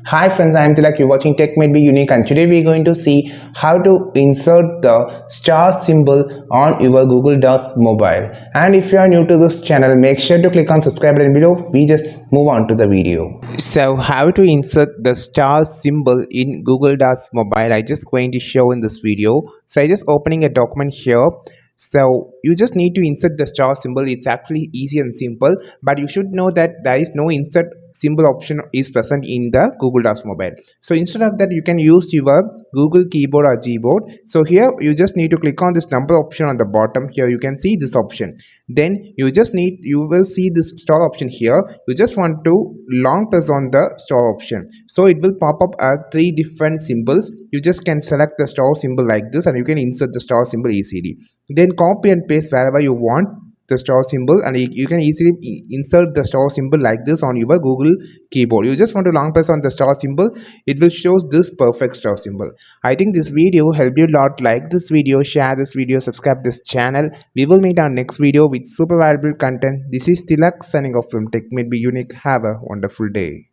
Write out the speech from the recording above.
Hi friends, I am Tilak. You're watching Tech Made Be Unique, and today we're going to see how to insert the star symbol on your Google Docs mobile. And if you are new to this channel, make sure to click on subscribe button below. We just move on to the video. So how to insert the star symbol in Google Docs mobile, I just going to show in this video. So I just opening a document here. So you just need to insert the star symbol. It's actually easy and simple, but you should know that there is no insert symbol option is present in the Google Docs mobile. So instead of that, you can use your Google keyboard or Gboard. So here you just need to click on this number option on the bottom. Here you can see this option. Then you will see this star option here. You just want to long press on the star option, so it will pop up three different symbols. You just can select the star symbol like this, and you can insert the star symbol easily. Then copy and paste wherever you want the star symbol, and you can easily insert the star symbol like this on your Google keyboard. You just want to long press on the star symbol, it will show this perfect star symbol. I think this video helped you a lot. Like this video, share this video, subscribe this channel. We will meet our next video with super valuable content. This is Tilak signing off from Tech Made Be Unique. Have a wonderful day.